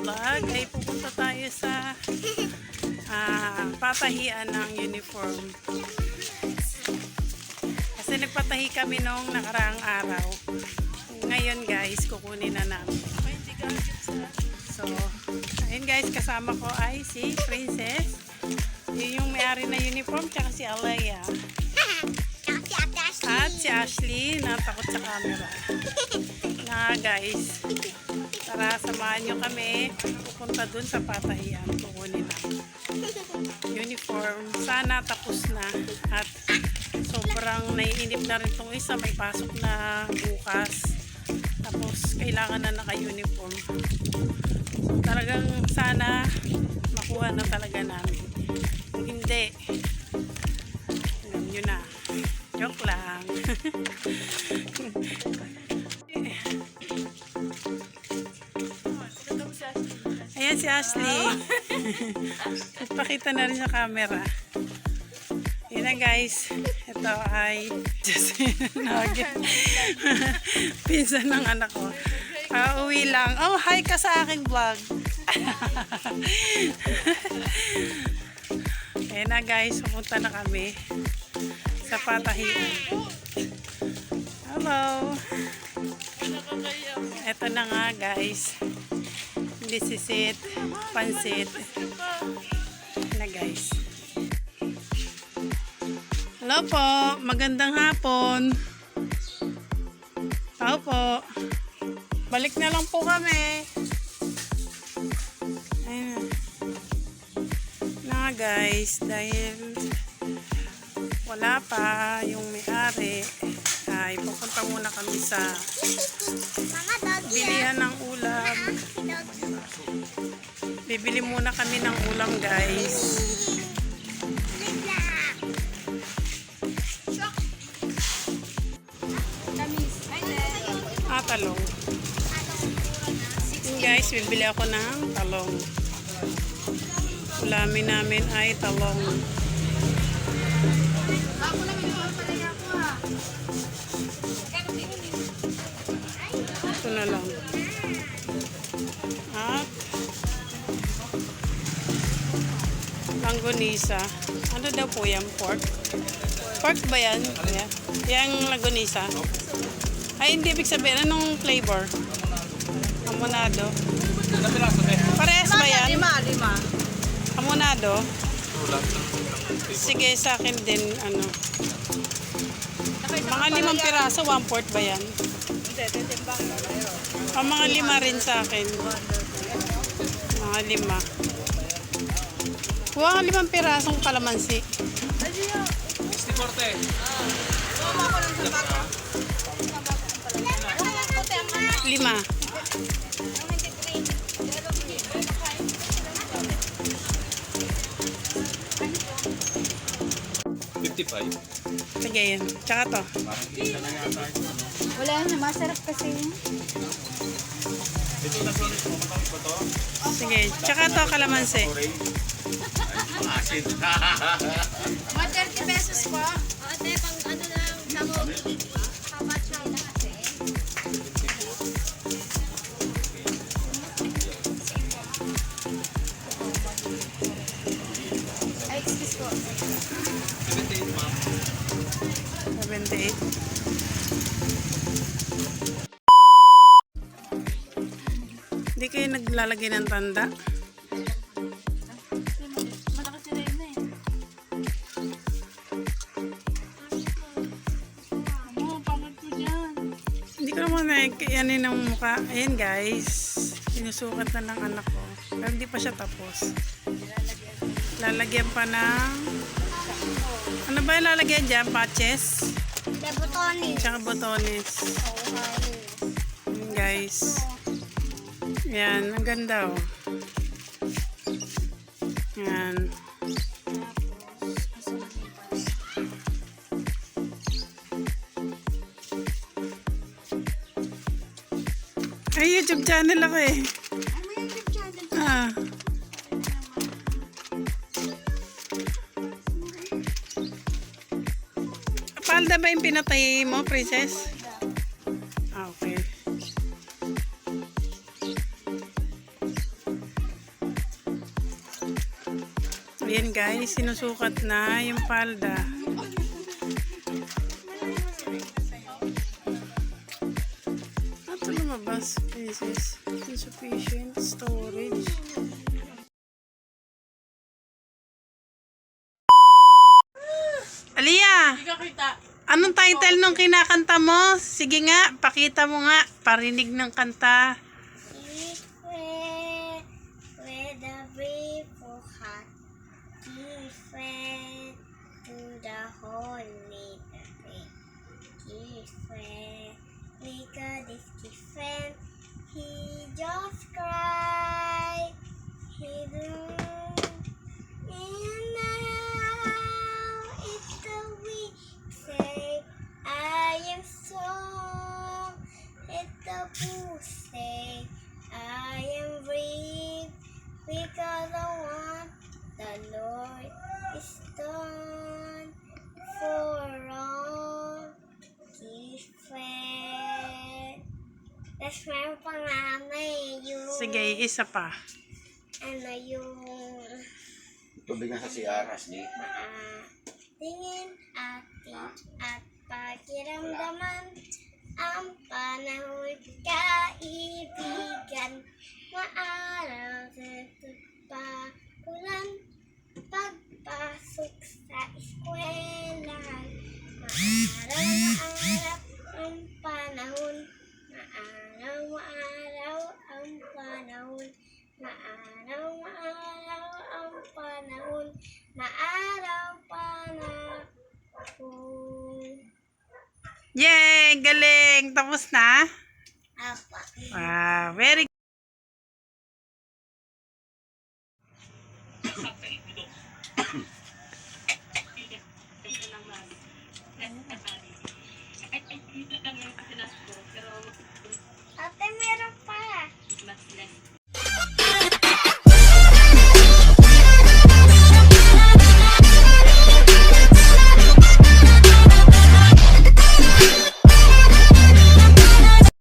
vlog ay pupunta tayo sa patahian ng uniform. Kasi nagpatahi kami nung nakaraang araw. Ngayon guys, kukunin na namin. So, ayun guys, kasama ko ay si Princess. Yun yung may-ari na uniform, tsaka si Alaya. At si Ashley, natakot sa camera. Na guys, tara samahan nyo kami. Pupunta dun sa patahian. Kukunin na uniform. Sana tapos na. At sobrang naiinip na rin itong isa. May pasok na bukas. Tapos kailangan na naka-uniform. So talagang sana makuha na talaga namin. Kung hindi, alam nyo na. Joke lang. Ayan si Ashley. Nagpakita na rin sa camera. Ayan na guys. Ito ay pinsan ng anak ko. Uwi lang. Oh, hi ka sa aking vlog. Ayan na guys. Pupunta na kami sa patahian. Hello. Ito na nga guys. This is it. Pansit. Na guys. Hello po. Magandang hapon. Tao po. Balik na lang po kami. Ayun na guys. Dahil wala pa yung may-ari, ay pupunta muna kami sa bilihan ng ulam. Bibili muna kami ng ulam guys. Talong. Yun guys, bibili ako ng talong. Ulamin namin ay talong. Ito na lang. At langgonisa. Ano daw po yan? Pork? Pork ba yan? Yeah. Yang langgonisa. Ay, hindi ibig sabihin. Anong flavor? Amonado. Parehas ba yan? Lima. Amonado? Sige, sa akin din, ano. Mga 5 piraso, 1/4 ba yan? Mga 5 rin sa akin. Mga 5. Kuha ka 5 pirasong kalamansi. 5. 55. Sige yan. Tsaka to. Wala na, masarap kasi. Sige. Tsaka to kalamansi. Mga 30 pesos po. Ate, pang ano lang, sabog. Kapat siya kasi. Ay, excuse po. 78, ma'am. 78. Hindi kayo naglalagay ng tanda? Malakas sila yun eh. Pangit ko dyan. Hindi ko naman yanin ng mukha. Ayan guys. Sinusukat na ng anak ko. Pero hindi pa siya tapos. Lalagyan pa ng... Ano ba yung lalagyan dyan? Patches? Botones. Tsaka botones. Ayan guys. Yan. Ang ganda oh. Yan. Ay, YouTube channel ako eh. Ah. Palda ba yung pinatay mo, Princess? Ah, okay. Ayan guys, sinusukat na yung palda. Ito lumabas, pieces. Insufficient storage. Aliyah! Anong title nung kinakanta mo? Sige nga, pakita mo nga. Parinig ng kanta. With a brief heart, different to the holy faith. Different, because it's different. He just cried. He do. And now it's the weak say, I am strong. It's the fool say, I am brave. Because I want the Lord is done for all different. Tapos meron pa nga yung Sige, isa pa. yung Tubig na sa CR, di. tingin atin at pakiramdaman ang panahon kaibigan. Maaraw sa pagulan, pagpasok sa eskwelahan. Maaraw ang panahon, maaraw ang panahon, maaraw ang panahon, maaraw panahon. Yay! Galing! Tapos na? Apa. Wow!